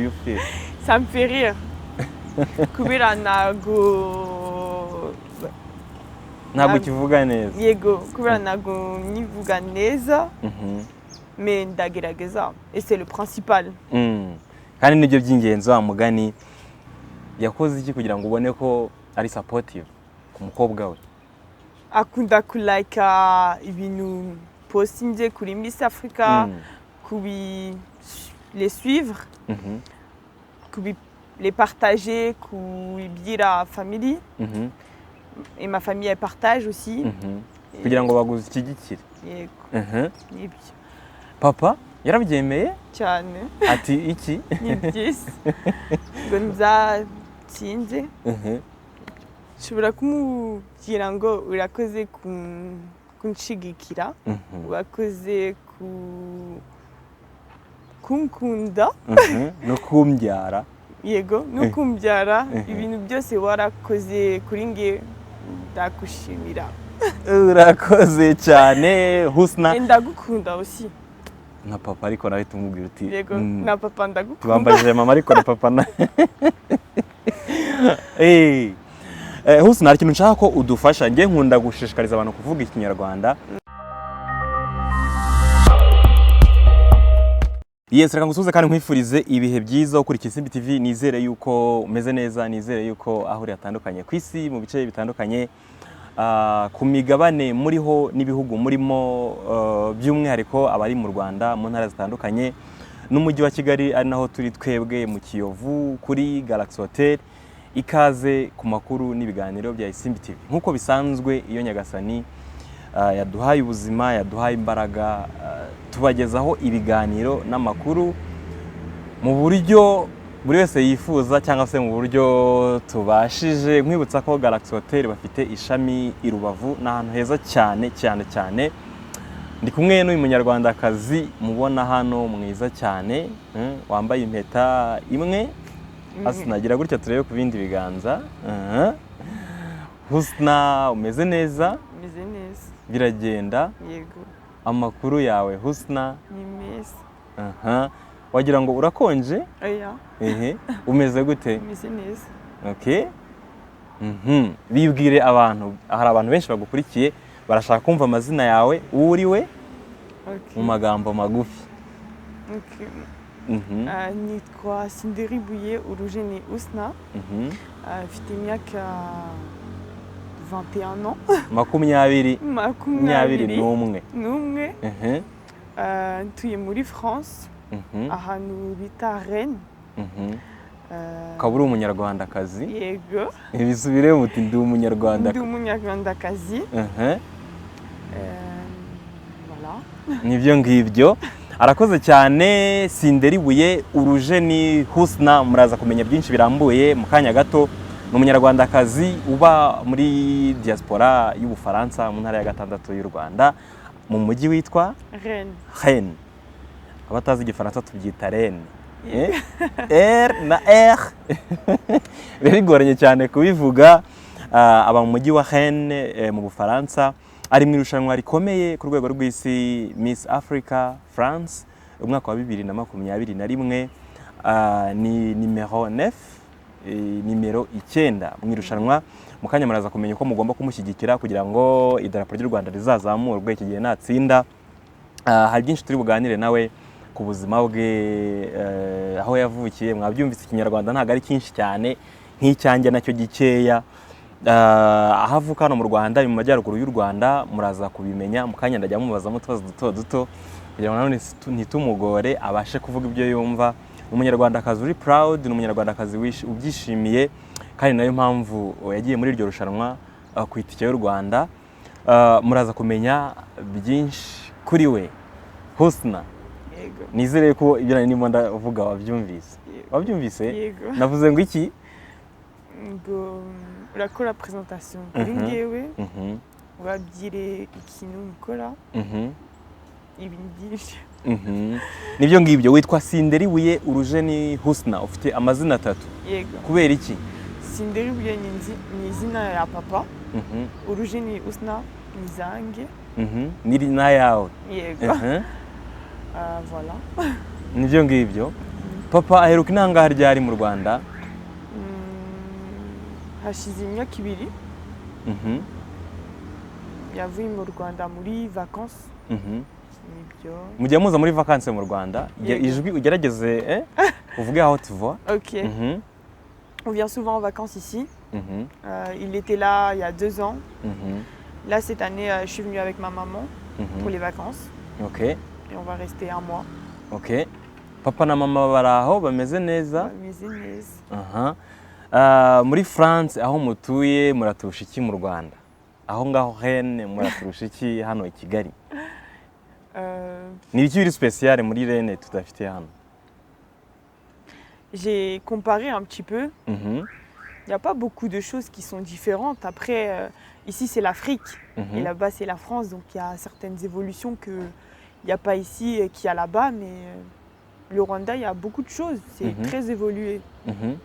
do you feel? Ça me fait rire. Kubera ntabwo ukivuga neza. Yego, kubera ntabwo nyivuga neza. Mais ndagerageza. Et c'est le principal. Kandi nibyo by'ingenzi wa mugani. Yakoze iki kugira ngo ubone ko ari supportive ku mukobwa we? Akunda kulika ibintu postinze kuri Miss Africa, les suivre, les partager, kubibwira famille. Et ma famille elle partage aussi. Kugira ngo bagushyigikire. Yego. Papa yarabyemeye cyane. Ati iki? Ni byiza. Ngo nzatsinze. Nshobora kumubwira ngo urakoze kunshigikira, urakoze kunkunda, no kumbyara. Yego, no kumbyara, ibintu byose warakoze kuri nge ndakushimira. Urakoze cyane Husna. Ndagukunda aussi. Na papa ariko nawe tumubwira uti. Yego, na papa ndagukunda. Tubambajije mama ariko na papa na. Husna, hari ikintu nshaka ko udufasha. Ngiye nkunda gushishikariza abantu kuvuga ikinyarwanda. Yes, reka ngusubize kandi nkwifurize ibihe byiza ukurikiye Isimbi TV. Nizere yuko umeze neza, nizere yuko aho uri hatandukanye ku isi mu bice bitandukanye, ku migabane muriho n'ibihugu murimo, by'umwihariko abari mu Rwanda mu ntara zitandukanye n'umujyi wa Kigali ari naho turi twebwe mu Kiyovu kuri Galaxy Hotel. Ikaze ku makuru n'ibiganiro bya Isimbi TV. Nkuko bisanzwe iyo Nyagasani yaduhaye ubuzima, yaduhaye imbaraga, tubagezaho ibiganiro n'amakuru mu buryo buri wese yifuza cyangwa se mu buryo tubashije. Nkwibutsa ko Galaxy Hotel bafite ishami i Rubavu, n'ahantu heza cyane cyane cyane. Ndi kumwe n'uyu munyarwandakazi mubona hano mwiza cyane, wambaye impeta imwe. Asinagira gutya turebe ku bindi biganza. Husna, umeze neza? Meze neza. Biragenda? Yego. Amakuru yawe Husna? Ni meza. Wagira ngo urakonje? Oya. Umeze gute? Meze neza. Okay. Bibwire abantu, hari abantu benshi bagukurikiye barashaka kumva amazina yawe, uwo uri we mu magambo magufi. Okay. Nitwa Sinderibuye Urujeni Husna. Mfite imyaka 21 ans. Makumyabiri n'umwe. Ntuye muri France, ahantu bita Rennes. Ukaba uri umunyarwandakazi? Yego. Ibisubire muti ndi umunyarwanda. Ndi umunyarwandakazi. Voilà. Nibyo ngibyo. Arakoze cyane Sinderibuye Urujeni Husna. Muraza kumenya byinshi birambuye mu kanya gato. Ni umunyarwandakazi uba muri diaspora y'Ubufaransa mu ntara ya 6 y'u Rwanda, mu mujyi witwa Rennes. Abatazi igifaransa tubyita Rennes. R na R. Birigoranye cyane kubivuga. Aba mu mujyi wa Rennes mu Bufaransa. Ari mu irushanwa rikomeye ku rwego rw'isi Miss Africa France umwaka wa 2021. Ni numero 9, nimero 9 mu irushanwa. Mukanya muraza kumenya uko mugomba kumushyigikira kugira ngo idarapo ry'u Rwanda rizazamurwe iki gihe natsinda. Hari byinshi turi buganire nawe ku buzima bwe, aho yavukiye. Mwabyumvise ikinyarwanda ntago ari cyinshi cyane nk'icyanjye nacyo gikeya. Ahavuka hano mu Rwanda, mu majyaruguru y'u Rwanda, muraza kubimenya. Mukanya ndajya mubazamo utubazo duto kugira ngo nanone ntitumugore abashe kuvuga ibyo yumva. Umunyarwandakazi uri proud, ni umunyarwandakazi ubyishimiye, kandi nayo mpamvu yagiye muri iryo rushanwa ku itike y'u Rwanda. Muraza kumenya byinshi kuri we Husna. Yego. Nizere ko ibyo nari ndimo ndavuga wabyumvise. Wabyumvise? Yego. Navuze ngo iki? Ngo urakora presentation kuri ngewe, urabwire ikintu ukora, ibintu byinshi. Nibyo ngibyo. Witwa Sinderibuye Urujeni Husna, ufite amazina 3. Yego. Kubera iki? Sinderibuye ni izina ya papa. Urujeni Husna ni zange. Ni na yawe. Yego. Voilà. Nibyo ngibyo. papa aheruka intangaha ryari mu Rwanda? hashize imyaka ibiri Mhm. yavuye mu Rwanda muri vacances nibyo. Mujya muza muri vacances mu Rwanda? Yego. Ijwi ugerageze uvuge aho tuva. Ok. Mhm. On vient souvent en vacances ici. Mhm. Il était là il y a 2 ans. Mhm. Là, cette année, je suis venue avec ma maman Mhm. pour les vacances. Ok. Et on va rester 1 mois. Ok. Papa na mama bari aho bameze neza? Bameze neza. Aha. Muri France aho mutuye muraturusha iki mu Rwanda? Aho ngaho Rennes muraturusha iki hano i Kigali? Ni iki biri spécial muri Rennes tudafite hano? J'ai comparé un petit peu. Mhm. Il n'y a pas beaucoup de choses qui sont différentes. Après, ici, c'est l'Afrique. Mhm. Et là-bas, c'est la France. Donc, il y a certaines évolutions qu'il n'y a pas ici et qu'il y a là-bas. Mais le Rwanda, il y a beaucoup de choses. C'est très évolué. Mhm.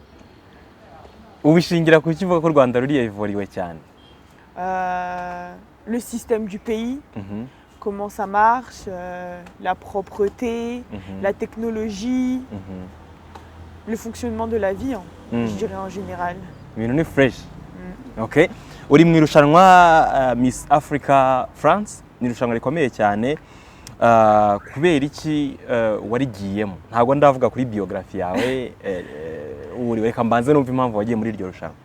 Ubishingira kuki uvuga ko u Rwanda ruri evoliwe cyane? Le système du pays, Mhm. comment ça marche, la propreté, Mhm. la technologie, Mhm. le fonctionnement de la vie, je dirais en général. Ibintu ni fresh. Okay. Uri mu irushanwa Miss Africa France, ni irushanwa rikomeye cyane. Kubera iki warigiyemo? Ntabwo ndavuga kuri biography yawe, uri reka mbanze numva impamvu wagiye muri iryo rushanwa.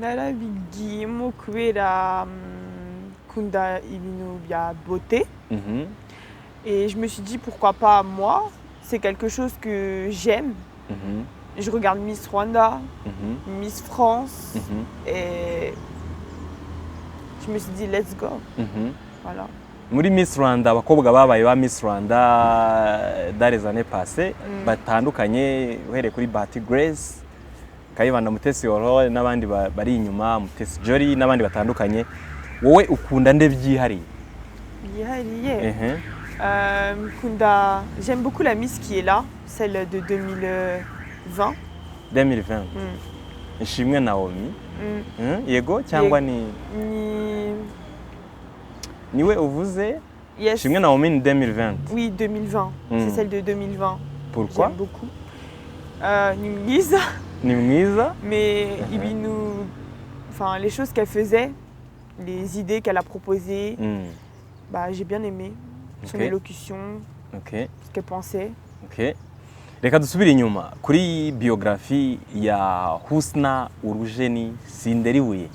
Narabigiyemo kubera kunda ibintu bya beauté. Mhm. Et je me suis dit pourquoi pas moi, c'est quelque chose que j'aime. Mhm. Je regarde Miss Rwanda, Mhm. Miss France Mhm. et je me suis dit let's go. Mhm. Voilà. Muri Miss Rwanda abakobwa babaye ba Miss Rwanda dans les années passées batandukanye uhereye kuri Bahati Grace, Kayibanda Mutesi Aurore n'abandi bari inyuma, Mutesi Jolly n'abandi batandukanye. Wowe ukunda nde byihariye? Byihariye. J'aime beaucoup la Miss qui est là, celle de 2020. 2020. Ishimwe Naomi. Yego cyangwa ni niwe uvuze? Yes. Ishimwe Naomi ni 2020. Oui, 2020. C'est celle de 2020. Pourquoi? J'aime beaucoup. Ni mwiza. Ni mwiza. Mais enfin, les choses qu'elle faisait, les idées qu'elle a proposées, bah, j'ai bien aimé. Son élocution, ce qu'elle pensait. Okay. Reka dusubire inyuma kuri biographie ya Husna Urujeni Sinderibuye.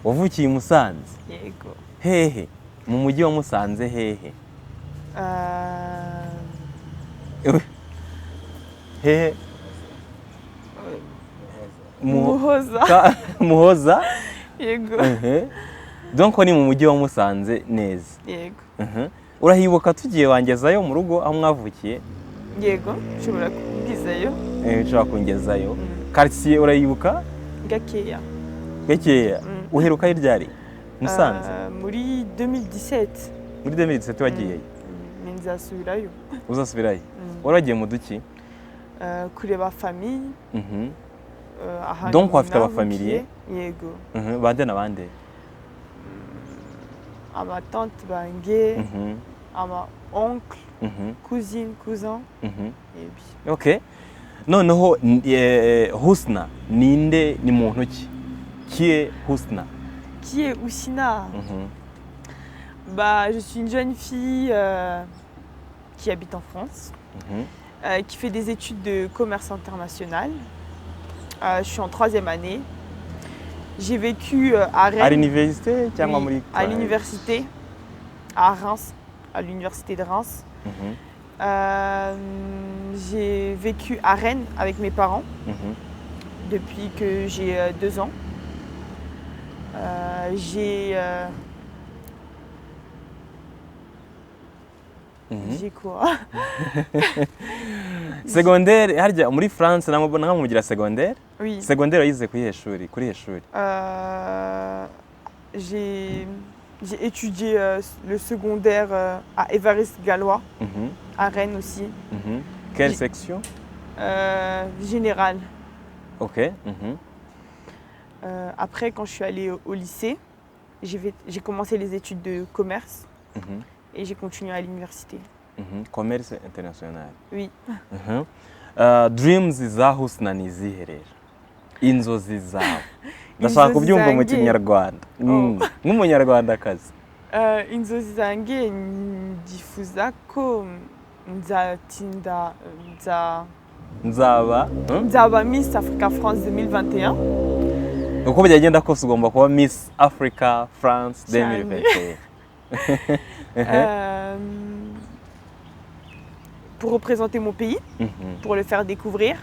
Wavukiye i Musanze? Yego. Hehe? Mu mujyi wa Musanze hehe? Hehe? Muhoza. Muhoza? Yego. Donc ni mu mujyi wa Musanze neza. Yego. Urahibuka tugiye wangezayo mu rugo aho mwavukiye? Yego, nshobora kukugezayo. Nshobora kungezayo. Quartier urayibuka? Gakeya. Gakeya. Uheruka ryari? Musanze? Muri 2017. Muri 2017 wagiye? Nzasubirayo. Uzasubirayo? Waragiye mu duki? Kureba famille. Donc wafite abafamiliye? Yego. Bande na bande? Ama tante bange, ama oncle, cousine, cousin. Okay. Noneho Husna ninde ni muntu ki? Qui est Husna? Qui est Husna? Bah, je suis une jeune fille qui habite en France, qui fait des études de commerce international. Je suis en 3e année. J'ai vécu à Rennes. À l'université? Oui, à l'université, à Reims, à l'université de Reims. J'ai vécu à Rennes avec mes parents depuis que j'ai 2 ans. J'ai quoi? Secondaire, harya muri France namubona mugira secondaire? Oui. Secondaire yize kuri shuri, kuri shuri. J'ai étudié le secondaire à Évariste Galois, à Rennes aussi. Quelle section? Générale. Ok. Après, quand je suis allée au lycée, j'ai commencé les études de commerce et j'ai continué à l'université. Commerce international. Oui. dreams za Husna ni izihe rero? Inzozi zawe ndashaka kubyumva mu Kinyarwanda nk'umunyarwandakazi. Inzozi zanjye ndifuza ko nzatinda nzaba Miss Africa France 2021. Uko byagenda kose ugomba kuba Miss Africa France 2021. Pour représenter mon pays, pour le faire découvrir.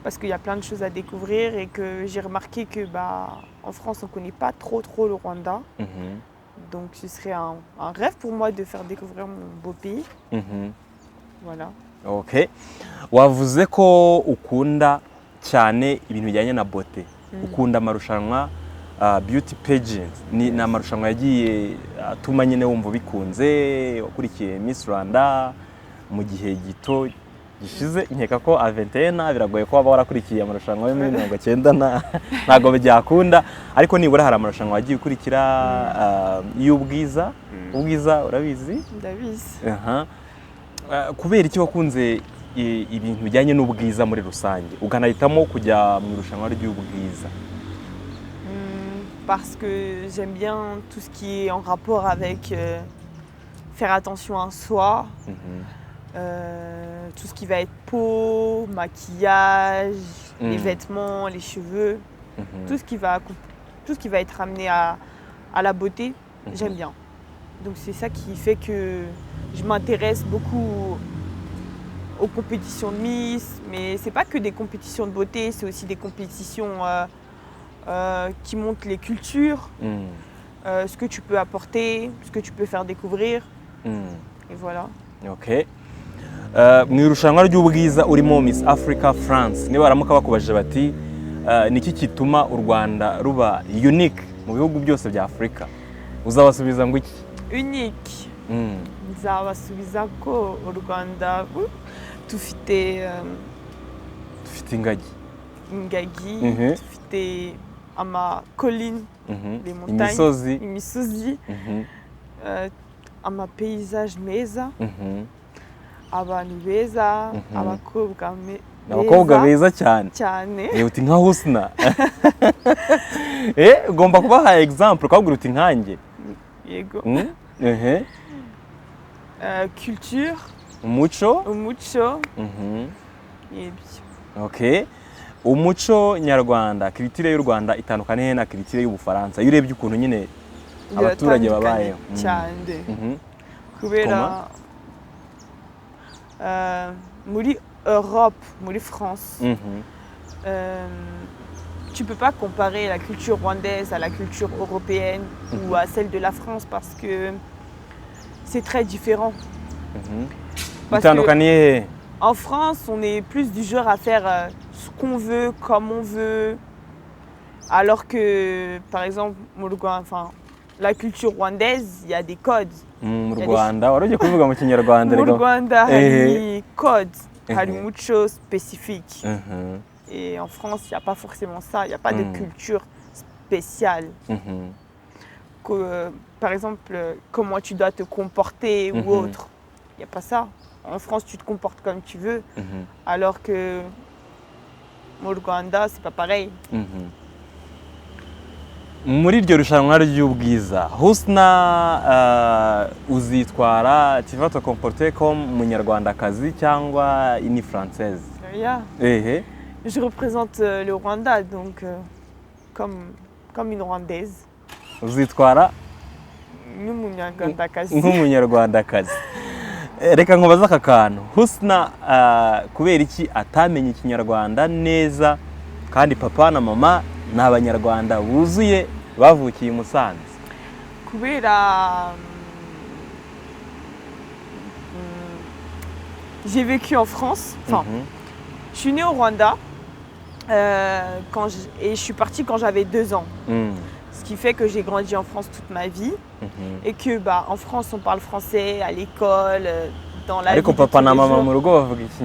Parce qu'il y a plein de choses à découvrir et que j'ai remarqué que en France, on ne connaît pas trop le Rwanda. Donc ce serait un rêve pour moi de faire découvrir mon beau pays. Voilà. Ok. Wavuze ko ukunda cyane ibintu bijyanye na beauté. Ukunda amarushanwa beauty pageant. Ni amarushanwa yagiye atuma nyine wumva bikunze, wakurikiye Miss Rwanda mu gihe gito gishize. Nkeka ko A21 biragoye ko waba warakurikiye amarushanwa yo muri 90 ntago byakunda, ariko nibura hari amarushanwa wagiye ukurikira y'ubwiza. Ubwiza urabizi? Ndabizi. Kubera iki wakunze ibintu bijyanye n'ubwiza muri rusange ukanahitamo kujya mu irushanwa ry'ubwiza? Parce que j'aime bien tout ce qui est en rapport avec faire attention à soi. Tout ce qui va être peau, maquillage, les vêtements, les cheveux, tout ce qui va être amené à la beauté, j'aime bien. Donc c'est ça qui fait que je m'intéresse beaucoup aux compétitions de Miss, mais c'est pas que des compétitions de beauté, c'est aussi des compétitions qui montrent les cultures, ce que tu peux apporter, ce que tu peux faire découvrir, et voilà. Ok. Mu irushanwa ry'ubwiza urimo Miss Africa France, niba baramuka bakubajije bati niki kituma u Rwanda ruba unique mu bihugu byose bya Afrika, uzabasubiza ngo iki? Unique. Nzabasubiza ko u Rwanda dufite ingagi, dufite amakolini, les montagnes, imisozi, amapaysage meza, abantu beza, abakobwa beza cyane. Uti nka Husna. Ugomba kubaha example ukabwira uti nkanjye. Yego. Culture. Umuco. Okay. Umuco nyarwanda, culture y'u Rwanda itandukanye na culture y'Ubufaransa. Iyo urebye ukuntu nyine abaturage babayeho cyane. Kubera muri Europe, muri France, tu peux pas comparer la culture rwandaise à la culture européenne ou à celle de la France parce que c'est très différent. Parce que en France, on est plus du genre à faire ce qu'on veut, comme on veut, alors que, par exemple, la culture rwandaise, il y a des codes. Mu Rwanda warujye kuvuga mu Kinyarwanda rero. Mu Rwanda hari code, hari umuco spécifique. Et en France, il n'y a pas forcément ça, il n'y a pas de culture spéciale. Par exemple, comment tu dois te comporter ou autre, il n'y a pas ça. En France, tu te comportes comme tu veux, alors que au Rwanda, c'est pas pareil. Muri iryo rushanwa ry'ubwiza, Husna uzitwara tu vas te comporter comme umunyarwandakazi cyangwa une française? Je représente le Rwanda, donc comme une Rwandaise. Uzitwara nk'umunyarwandakazi. Reka nkubaza aka kantu, Husna kubera iki atamenye Ikinyarwanda neza kandi papa na mama ni abanyarwanda buzuye bavukiye i Musanze? Kubera j'ai vécu en France, je suis née au Rwanda et je suis partie quand j'avais 2 ans. Ce qui fait que j'ai grandi en France toute ma vie et que en France on parle français à l'école, dans la vie de tous les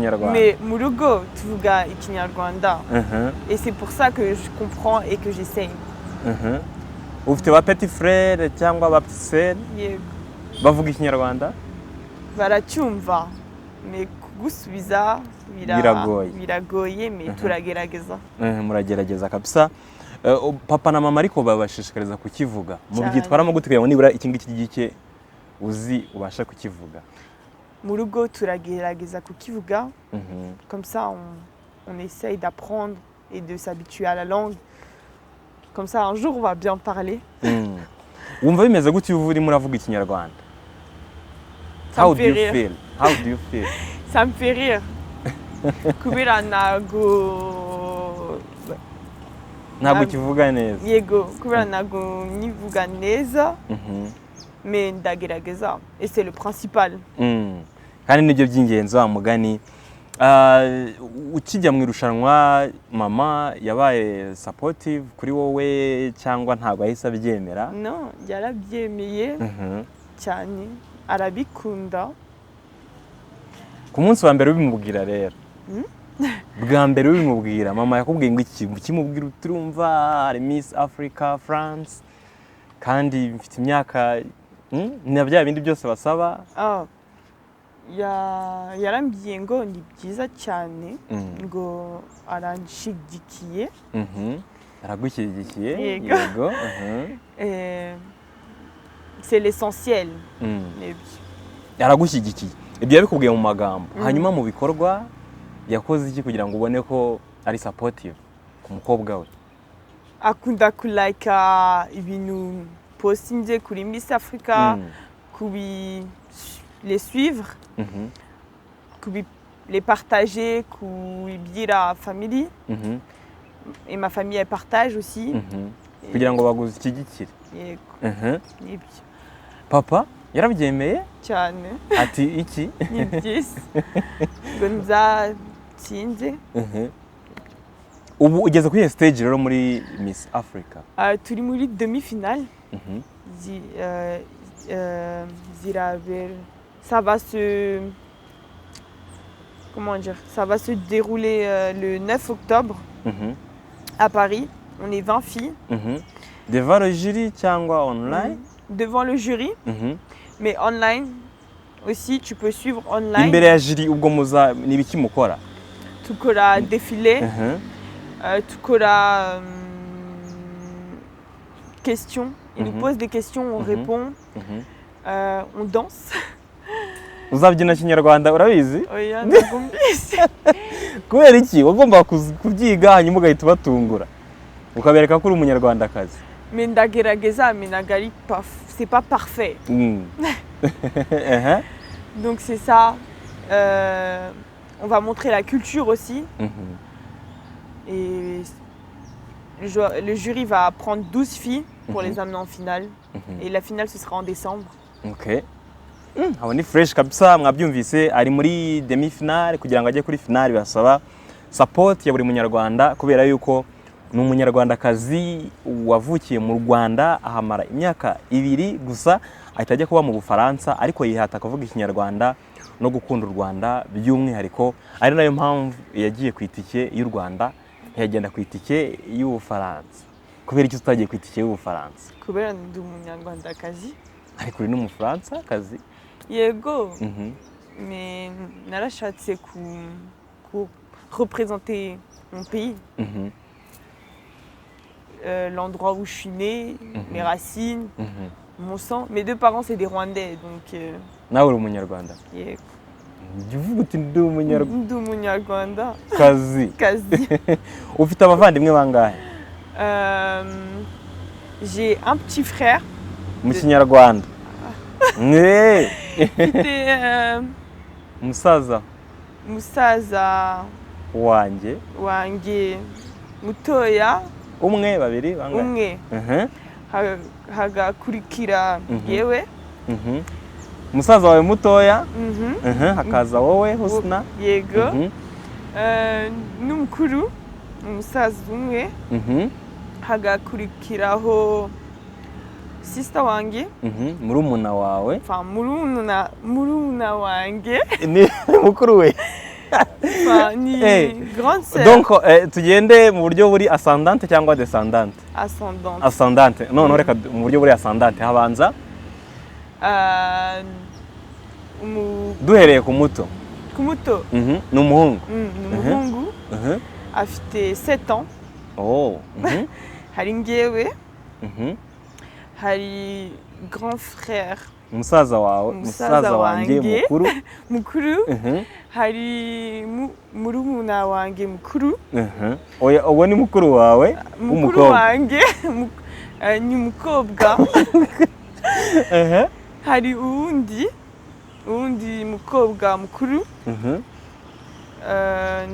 jours. Mais mu rugo tuvuga Ikinyarwanda. Et c'est pour ça que je comprends et que j'essaye. Ufite ba petit frère cyangwa ba petite sœur? Yego. Bavuga Ikinyarwanda? Baracyumva, mais gusubiza biragoye mais turagerageza. Muragerageza kabisa. Papa na mama ariko babashishikariza kukivuga. Mu byitwaramo gute kugira ngo nibura iki ngiki gike uzi ubasha kukivuga? Mu rugo turagerageza kukivuga. Comme ça on essaye d'apprendre et de s'habituer à la langue. Comme ça un jour on va bien parler. Wumva bimeze gute iyo uri muravuga ikinyarwanda? How do you feel? Ça me fait rire. Kubera ntabwo kivuga neza. Yego, kubera ntabwo nyivuga neza. Mais ndagerageza et c'est le principal. Kandi nibyo by'ingenzi wa mugani. Ukijya mu irushanwa mama yabaye supportive kuri wowe cyangwa ntabwo ahise abyemera? Non, yarabyemeye cyane, arabikunda. Ku munsi wa mbere ubimubwira rero. Bwa mbere ubimubwira mama yakubwiye ngo iki ukimubwira uturumva ari Miss Africa France kandi mfite imyaka na bya bindi byose basaba. Yarambwiye ngo ni byiza cyane ngo aranshigikiye. Aragushyigikiye yego. C'est l'essentiel. Aragushyigikiye. Ibyo yabikubwiye mu magambo. Hanyuma mu bikorwa yakoze iki kugira ngo ubone ko ari supportive ku mukobwa we? Akunda kulika ibintu postinze kuri Miss Africa, les suivre, les partager, kubibwira famille. Et ma famille elle partage aussi. Kugira ngo bagushyigikire. Yego. Papa yarabyemeye cyane. Ati iki? Ni byiza. Ngo nzatsinze. Ubu ugeze kuri stage rero muri Miss Africa. Turi muri demi-finale. Ça va se dérouler le 9 octobre à Paris. On est 20 filles. Devant le jury cyangwa online? Devant le jury, mais online aussi, tu peux suivre online. Imbere ya jury ubwo muza nibiki mukora? Tukora défilé, tukora questions. Ils nous posent des questions, on répond, on danse. Uzabyina kinyarwanda urabizi? Oya, ntabwo mbizi. Kubera iki? Wagomba kubyiga hanyuma ugahita ubatungura ukabereka ko uri umunyarwandakazi. Mais ndagerageza, mais c'est pas parfait. Donc c'est ça. On va montrer la culture aussi. Et le jury va prendre 12 filles pour les amener en finale. Et la finale, ce sera en décembre. Ok. Aba ni fresh kabisa, mwabyumvise ari muri demi-finale kugira ngo ajye kuri finale basaba support ya buri munyarwanda kubera yuko ni umunyarwandakazi wavukiye mu Rwanda ahamara imyaka 2 gusa ahita ajya kuba mu Bufaransa ariko yihata kuvuga ikinyarwanda no gukunda u Rwanda by'umwihariko ari nayo mpamvu yagiye ku itike y'u Rwanda yagenda ku itike y'Ubufaransa. Kubera iki tutagiye ku itike y'Ubufaransa? Kubera ndi umunyarwandakazi ariko uri n'umufaransa kazi. Yego. Mais narashatse représenter mon pays. L'endroit où je suis née, mes racines, mon sang. Mes 2 parents, c'est des Rwandais, donc... Nawe uri umunyarwanda? Yego. Uvuga uti ndi umunyarwanda? Ndi umunyarwanda. Kazi. Ufite abavandimwe bangahe? J'ai un petit frère. Mu kinyarwanda? Mfite musaza wanjye mutoya. Umwe, babiri, bangahe? Umwe. Hagakurikira yewe. Musaza wawe mutoya? Hakaza wowe Husna? Yego. N'umukuru, umusaza umwe. Hagakurikiraho sister wanjye. Murumuna wawe? Enfin, murumuna wanjye. Ni mukuru we? Ni grande sœur. Donc tugende mu buryo buri ascendante cyangwa descendante? Ascendante. None reka mu buryo buri ascendante habanza duhereye ku muto. kumuto. ni umuhungu. Ni umuhungu afite 7 ans. Oh. Hari ngewe. Hari grand frère. Umusaza wawe, umusaza wanjye mukuru. Hari murumuna wanjye mukuru. Oya, uwo ni mukuru wawe w'umukobwa. Mukuru wanjye ni umukobwa. Hari uwundi mukobwa mukuru.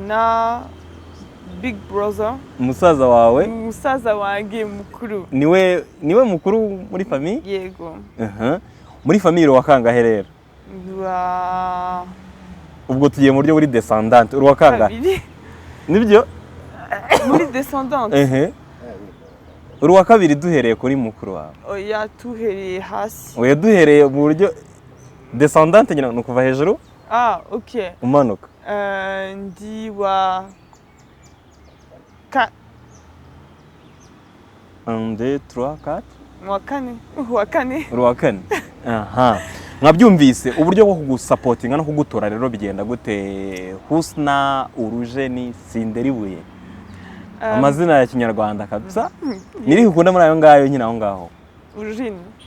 Na big brother. Umusaza wawe. Umusaza wanjye mukuru. Niwe mukuru muri famille? Yego. Muri famille wa kangahe rero? Ubwo tugiye mu buryo buri descendante. Uri wa kangahe? Nibyo? Muri descendante. Uri wa kabiri duhereye kuri mukuru wawe. Oya, tuhereye hasi. Oya, duhereye mu buryo descendante nyina nukuva hejuru? Okay. Umanuka. Ndi wa 1 2 3 4 wa kane. Uri wa kane. Mwabyumvise uburyo bwo kugusapotinga no kugutora rero bigenda gute? Husna, Urujeni, Sinderibuye. Amazina ya Kinyarwanda kabisa. Niri ukunda muri ayo ngayo nyine aho ngaho.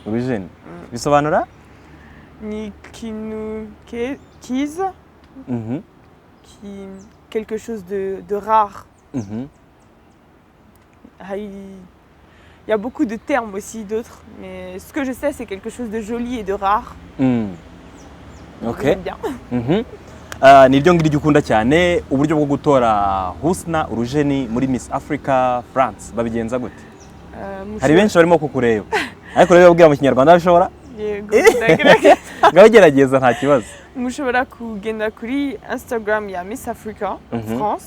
Urujeni. Bisobanura? Ni ikintu kiza. Quelque chose de rare. Il y a beaucoup de termes aussi, d'autres, mais ce que je sais, c'est quelque chose de joli et de rare. Ok. J'aime bien. Nibyo ngiryo ukunda cyane. Uburyo bwo gutora Husna, Urujeni muri Miss Africa France babigenza gute? Hari benshi barimo kukureba, ariko rero ubwira mu Kinyarwanda bishobora? Yego. Ngaho gerageza nta kibazo. Mushobora kugenda kuri Instagram ya Miss Africa France.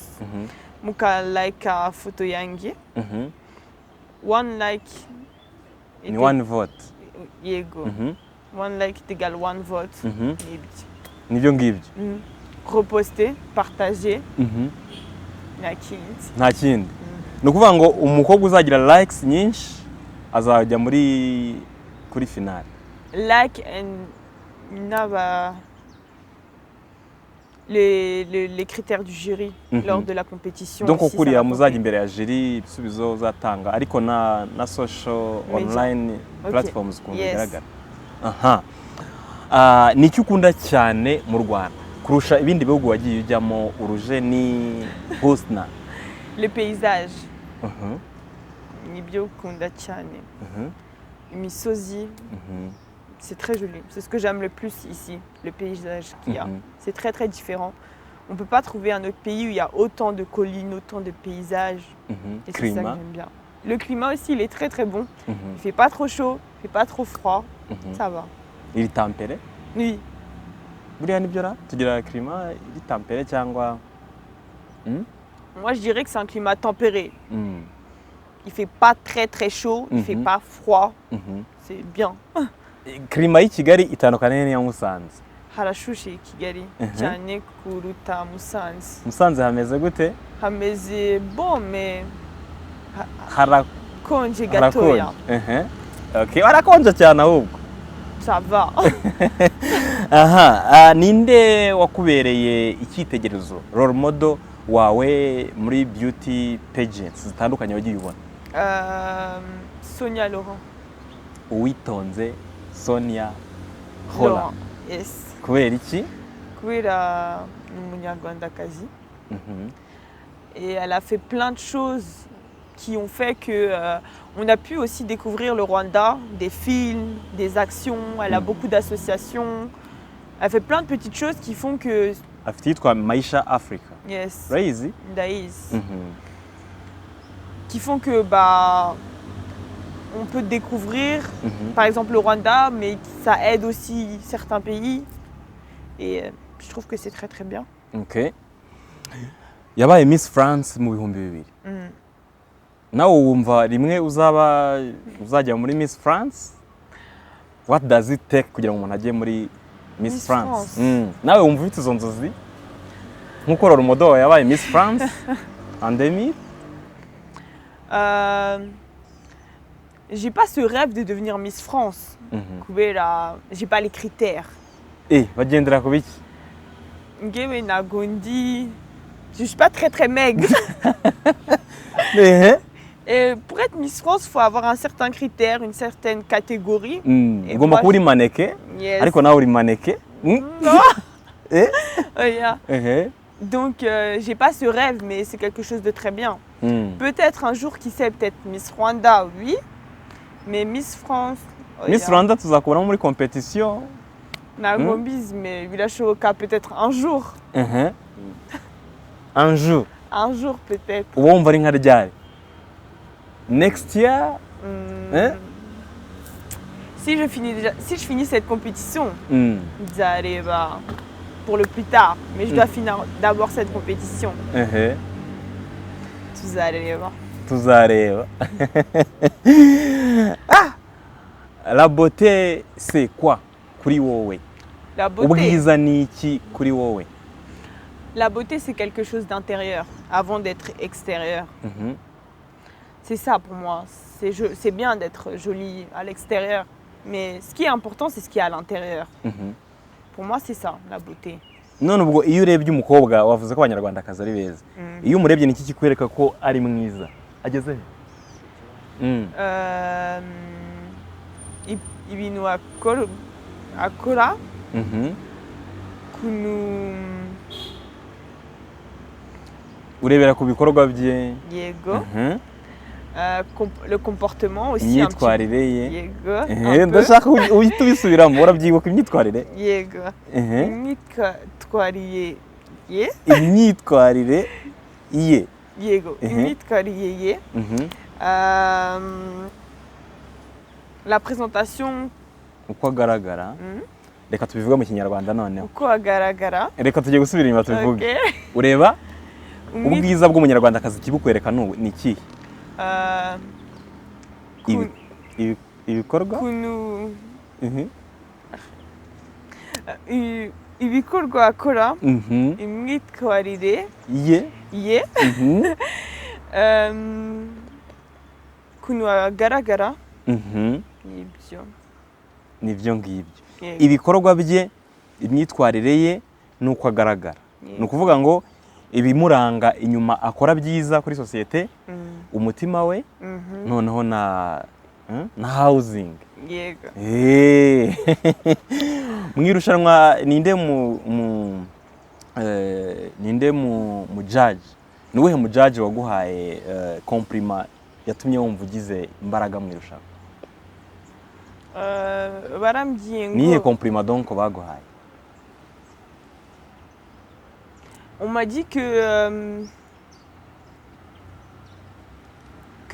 Muka like photo yanjye. One like ni one vote. Yego. One like égale one vote. Nibyo ngibyo. Reposter, partager. Nta kindi. Ni ukuvuga ngo umukobwa uzagira likes nyinshi azajya kuri finale. Like and les critères du jury lors de la compétition. Donc ukuriya muzajya imbere ya jury ibisubizo uzatanga ariko na social online platforms bigaragara. Ni icyo ukunda cyane mu Rwanda kurusha ibindi bihugu wagiye ujyamo? Urujeni, Husna. Le paysage. Nibyo ukunda cyane. Imisozi. C'est très joli. C'est ce que j'aime le plus ici, le paysage qu'il y a. C'est très très différent. On ne peut pas trouver un autre pays où il y a autant de collines, autant de paysages. Et c'est ça que j'aime bien. Le climat aussi, il est très très bon. Il ne fait pas trop chaud, il ne fait pas trop froid. Ça va. Il est tempéré? Oui. Buriya nibyo ra tugira climat il est tempéré cyangwa? Moi je dirais que c'est un climat tempéré. Il fait pas très très chaud, il fait pas froid. C'est bien. Climat y'i Kigali itandukanye n'iya Musanze? Harashushe Kigali cyane kuruta Musanze. Musanze hameze gute? Hameze bon mais harakonje gatoya. Okay, harakonje cyane ahubwo. Ça va. Ninde wakubereye icyitegererezo, role model wawe muri beauty pageants zitandukanye wagiye ubona? Sonia Laurent. Uwitonze Sonia Laurent. Yes. Kubera iki? Kubera umunyarwandakazi. Et elle a fait plein de choses qui ont fait que on a pu aussi découvrir le Rwanda, des films, des actions. Elle a beaucoup d'associations. Elle fait plein de petites choses qui font que. Afite yitwa Maisha Africa. Yes. Urayizi? Ndayizi. Qui font que on peut découvrir, par exemple le Rwanda, mais ça aide aussi certains pays. Et je trouve que c'est très très bien. Ok. Yabaye Miss France mu 2000. Nawe wumva rimwe uzajya muri Miss France? What does it take kugira ngo umuntu ajye muri Miss France? Nawe wumva ufite izo nzozi? Nkuko rero umudo yabaye Miss France en 2000? J'ai pas ce rêve de devenir Miss France. J'ai pas les critères. Bagendera ku biki? Ngewe Nagondi, je suis pas très maigre. Et pour être Miss France, il faut avoir un certain critère, une certaine catégorie. ugomba kuba uri maneke Yes. ariko nawe uri maneke. Non. Yeah. Donc, j'ai pas ce rêve, mais c'est quelque chose de très bien. Peut-être un jour, qui sait, peut-être Miss Rwanda, oui. Mais Miss France... Miss Rwanda tuzakubona muri competition. Ntabwo mbizi, mais birashoboka peut-être un jour. Un jour. Un jour peut-être. Uba wumva ari nka ryari? Next year? Si je finis cette compétition, nzareba pour le plus tard. Mais je dois finir d'abord cette compétition. Tuzareba. Tuzareba. La beauté, c'est quoi kuri wowe? La beauté. Ubwiza ni iki kuri wowe? La beauté, c'est quelque chose d'intérieur avant d'être extérieur. C'est ça pour moi. C'est bien d'être jolie à l'extérieur, mais ce qui est important, c'est ce qui est à l'intérieur. Pour moi, c'est ça, la beauté. None ubwo iyo urebye umukobwa wavuze ko abanyarwandakazi ari beza. Iyo umurebye niki kikwereka ko ari mwiza? Ageze he? Ibintu akora kunu urebera ku bikorwa bye. Yego. Le comportement aussi. Imyitwarire ye. Yego. Ndashaka uhita ubisubiramo urabyibuka imyitwarire. Yego. Imyitwarire ye. Imyitwarire ye. Yego. Imyitwarire ye. La présentation. Uko agaragara. Reka tubivuge mu Kinyarwanda noneho. Uko agaragara. Reka tujye gusubira inyuma tubivuge. Ureba ubwiza bw'umunyarwandakazi kibukwereka ni iki? Ibikorwa? Ibikorwa akora. Imyitwarire ye. Kuntu agaragara. Nibyo ngibyo. Ibikorwa bye, imyitwarire ye nuko agaragara. Ni ukuvuga ngo ibimuranga inyuma akora byiza kuri societe, umutima we, noneho na housing. Yego. Mwirushanwa ninde mu judge? Niwe mu judge waguhaye compliment yatumye wumva ugize imbaraga mwirushanwa? Barambwiye ngo niye compliment donc baguhaye? On m'a dit que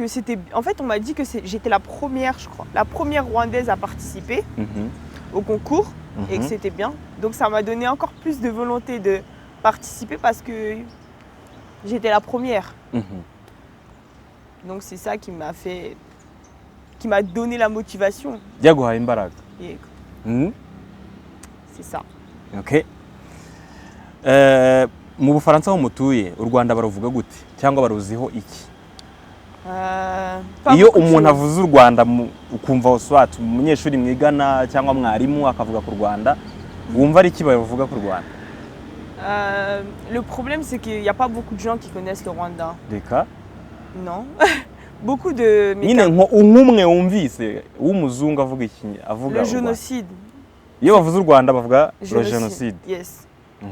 c'était... En fait, on m'a dit que j'étais la première, je crois, la première Rwandaise à participer au concours et que c'était bien. Donc ça m'a donné encore plus de volonté de participer parce que j'étais la première. Donc c'est ça qui m'a fait... qui m'a donné la motivation. Byaguhaye imbaraga. Yego. C'est ça. OK. Mu Bufaransa ho mutuye, u Rwanda baruvuga gute cyangwa baruziho iki? Iyo umuntu avuze u Rwanda ukumva uswat umunyeshuri mwigana cyangwa mwarimu akavuga ku Rwanda, wumva ari iki bavuga ku Rwanda? Le problème c'est qu'il n'y a pas beaucoup de gens qui connaissent le Rwanda. Deka? Non. Beaucoup de... Nyine nk'umwe wumvise w'umuzungu avuga iki? Avuga le génocide. Iyo bavuze u Rwanda bavuga le génocide. Yes.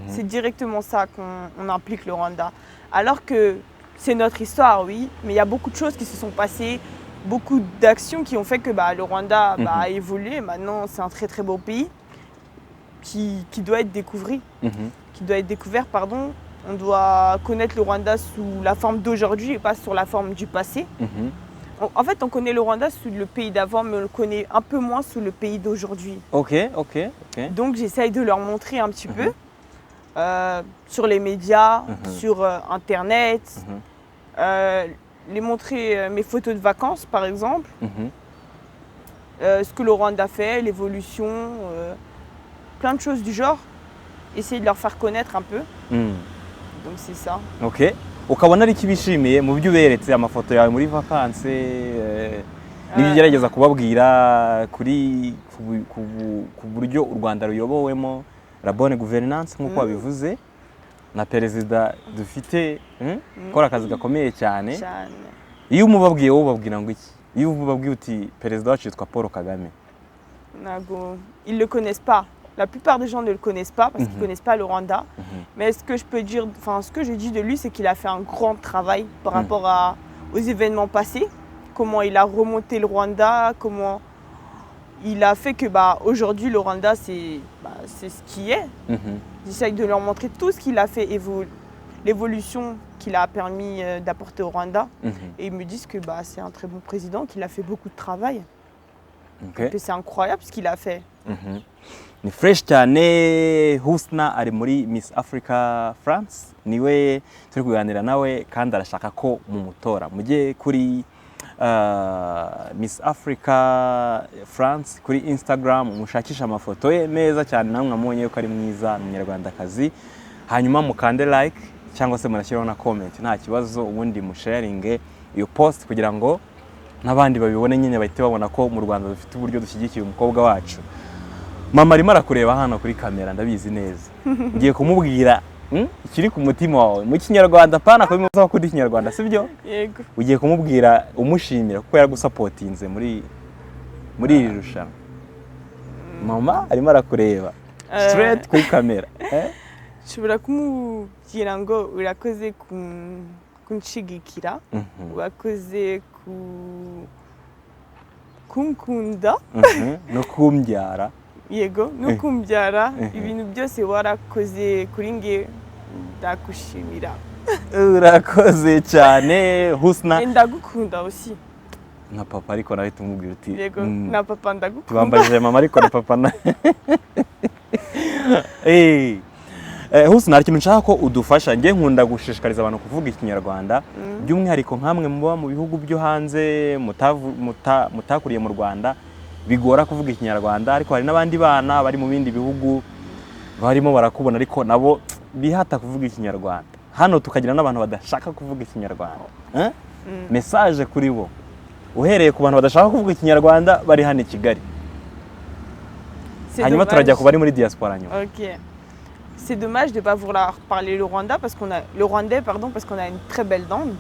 C'est directement ça qu'on implique le Rwanda. Alors que c'est notre histoire, oui, mais il y a beaucoup de choses qui se sont passées, beaucoup d'actions qui ont fait que le Rwanda a évolué. Maintenant, c'est un très beau pays qui doit être découvert. Qui doit être découvert, pardon. On doit connaître le Rwanda sous la forme d'aujourd'hui et pas sur la forme du passé. En fait, on connaît le Rwanda sous le pays d'avant, mais on le connaît un peu moins sous le pays d'aujourd'hui. Ok. Donc, j'essaye de leur montrer un petit peu. Sur les médias, sur Internet, les montrer mes photos de vacances par exemple, ce que le Rwanda fait, l'évolution, plein de choses du genre, essayer de leur faire connaître un peu. Donc c'est ça. Ok. Ukabona ari kibishimiye mu byo uberetse amafoto yawe muri vacances n'ibyo ugerageza kubabwira kuri ku buryo u Rwanda ruyobowemo la bonne gouvernance nk'uko wabivuze. na perezida dufite ukora akazi gakomeye cyane. Iyo umubabwiye wowe ubabwira ngo iki? Iyo umubabwiye uti perezida wacu yitwa Paul Kagame? Ils le connaissent pas. La plupart des gens ne le connaissent pas parce qu'ils ne connaissent pas le Rwanda. Mais ce que je peux dire, enfin ce que je dis de lui, c'est qu'il a fait un grand travail par rapport aux événements passés. Comment il a remonté le Rwanda, comment il a fait que aujourd'hui le Rwanda c'est ce qui est. J'essaye de leur montrer tout ce qu'il a fait, l'évolution qu'il a permis d'apporter au Rwanda. Et ils me disent que c'est un très bon président, qu'il a fait beaucoup de travail. Okay. C'est incroyable ce qu'il a fait. Ni fresh cyane. Husna ari muri Miss Africa France, niwe turi kuganira nawe kandi arashaka ko mumutora mujye kuri Miss Africa France kuri Instagram mushakisha amafoto ye meza cyane, namwe amonye ko ari mwiza umunyarwandakazi, hanyuma mukande like cyangwa se murashyiraho na comment, nta kibazo, ubundi musharinge iyo post kugira ngo n'abandi babibone nyine bahite babona ko mu Rwanda dufite uburyo dushyigikiye umukobwa wacu. Mama arimo arakureba hano kuri kamera ndabizi neza. Ngiye kumubwira ikiri ku mutima wawe mu Kinyarwanda, pana ko bimuza kuri Kinyarwanda, sibyo? Yego. Ugiye kumubwira umushimira kuko yaragusapotinze muri iri rushanwa. Mama arimo arakureba straight kuri kamera. Nshobora kumubwira ngo urakoze kunshigikira, urakoze kunkunda no kumbyara. Yego, no kumbyara, ibintu byose warakoze kuri nge, ndakushimira. Urakoze cyane Husna. Ndagukunda aussi. Na papa ariko nawe tumubwira uti. Yego, na papa ndagukunda. Tubambajije mama ariko na papa na. Husna, hari ikintu nshaka ko udufasha. Ngiye nkunda gushishikariza abantu kuvuga Ikinyarwanda, by'umwihariko nkamwe muba mu bihugu byo hanze mutakuriye mu Rwanda, bigora kuvuga Ikinyarwanda, ariko hari n'abandi bana bari mu bindi bihugu barimo barakubona ariko nabo bihata kuvuga Ikinyarwanda. Hano tukagira n'abantu badashaka kuvuga Ikinyarwanda. Message kuri bo uhereye ku bantu badashaka kuvuga Ikinyarwanda bari hano i Kigali, hanyuma turajya ku bari muri diaspora nyuma. OK. C'est dommage de ne pas vouloir parler le rwandais parce qu'on a une très belle langue.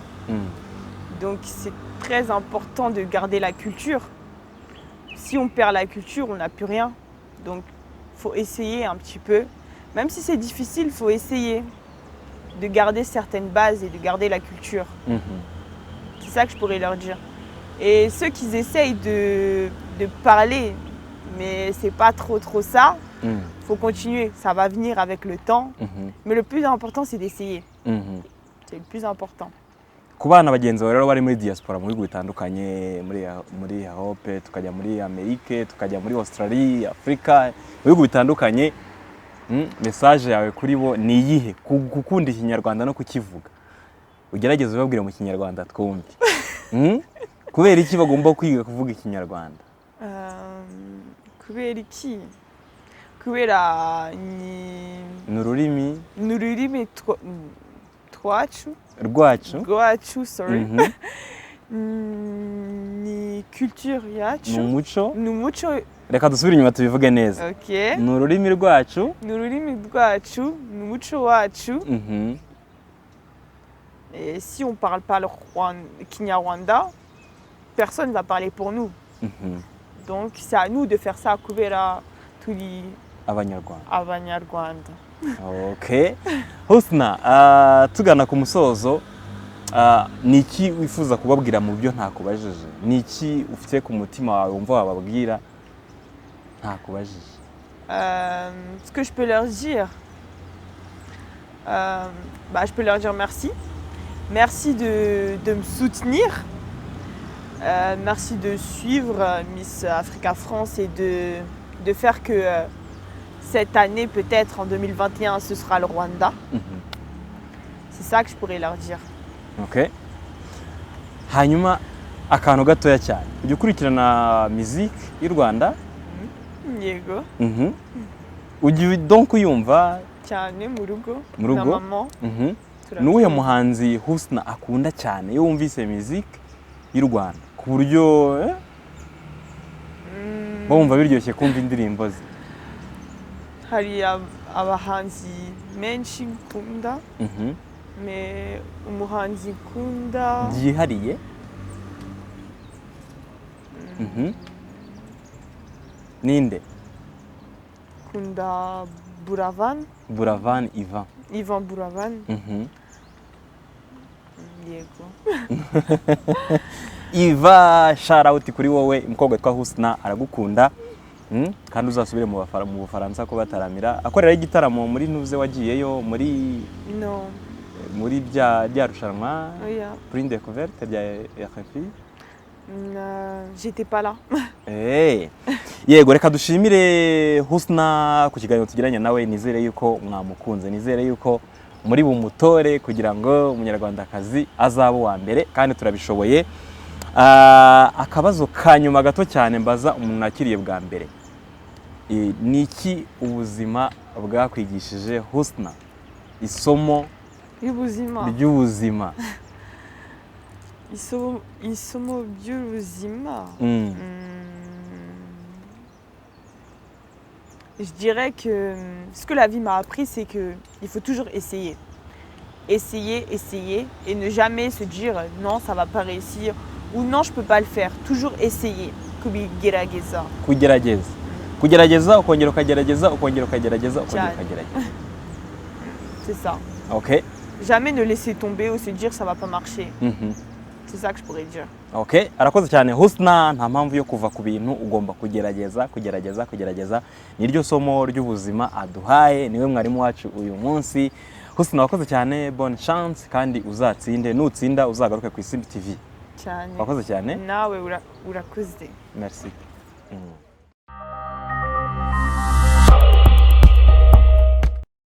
Donc c'est très important de garder la culture. Si on perd la culture, on n'a plus rien. Donc il faut essayer un petit peu. Même si c'est difficile, il faut essayer de garder certaines bases et de garder la culture. C'est ça que je pourrais leur dire. Et ceux qui essayent de parler, mais c'est pas trop ça, faut continuer, ça va venir avec le temps. Mais le plus important, c'est d'essayer. C'est le plus important. Ku bana bagenzi bawe rero bari muri diaspora mu bihugu bitandukanye, muri Europe, tukajya muri Amerika, tukajya muri Australia, Afrika, mu bihugu bitandukanye, message yawe kuri bo ni iyihe? Gukunda Ikinyarwanda no kukivuga, ugerageze ubabwire mu Kinyarwanda twumve. Kubera iki bagomba kwiga kuvuga Ikinyarwanda? Kubera iki? Kubera ni ururimi rwacu, sorry. Ni culture yacu. Ni umuco. Reka dusubire inyuma tubivuge neza. OK. Ni ururimi rwacu. Ni umuco wacu. Et si on parle pas le Kinyarwanda, personne va parler pour nous. Donc c'est à nous de faire ça kubera turi Abanyarwanda. OK. Husna, tugana ku musozo, ni iki wifuza kubabwira mu byo ntakubajije? Ni iki ufite ku mutima wawe wumva wababwira ntakubajije? Ce que je peux leur dire, je peux leur dire merci. Merci de me soutenir. Merci de suivre Miss Africa France et de faire que cette année, peut-être en 2021, ce sera le Rwanda. C'est ça que je pourrais leur dire. OK. Hanyuma akantu gatoya cyane, ujye ukurikirana musique y'u Rwanda? Yego. Ujye donc uyumva cyane mu rugo na mama. Nuwuhe muhanzi Husna akunda cyane iyo wumvise musique y'u Rwanda ku buryo bumva biryoshye kumva indirimbo ze? Hari abahanzi menshi nkunda me umuhanzi nkunda byihariye ninde? nkunda Buravan Ivan Buravan yego Iva, shout out kuri wowe, umukobwa witwa Husna aragukunda kandi uzasubire mu Bufaransa ko bataramira akorera igitaramo muri Nuze wagiyeyo muri no muri bya rushanwa Prix Découverte bya RFI. J'étais pas là. Yego, reka dushimire Husna ku kiganiro tugiranye nawe. Nizere yuko mwamukunze, nizere yuko muri bumutore kugira ngo umunyarwandakazi azaba wa mbere kandi turabishoboye. Akabazo ka nyuma gato cyane mbaza umuntu nakiriye bwa mbere, ni iki ubuzima bwakwigishije Husna? Isomo ry'ubuzima. Isomo by'ubuzima. Je dirais que ce que la vie m'a appris, c'est qu'il faut toujours essayer. Essayer et ne jamais se dire non, ça va pas réussir ou non, je peux pas le faire. Toujours essayer. Kugerageza. Kugerageza, ukongera ukagerageza, ukongera ukagerageza, ukongera ukagerageza. C'est ça. OK. Jamais ne laisser tomber ou se dire ça va pas marcher. C'est ça que je pourrais dire. OK, arakoze cyane Husna. Nta mpamvu yo kuva ku bintu, ugomba kugerageza. Niryo somo ry'ubuzima aduhaye, niwe mwarimu wacu uyu munsi. Husna, wakoze cyane, bonne chance kandi uzatsinde, nutsinda uzagaruke ku Isimbi TV. Cyane. Wakoze cyane. Nawe urakoze. Merci.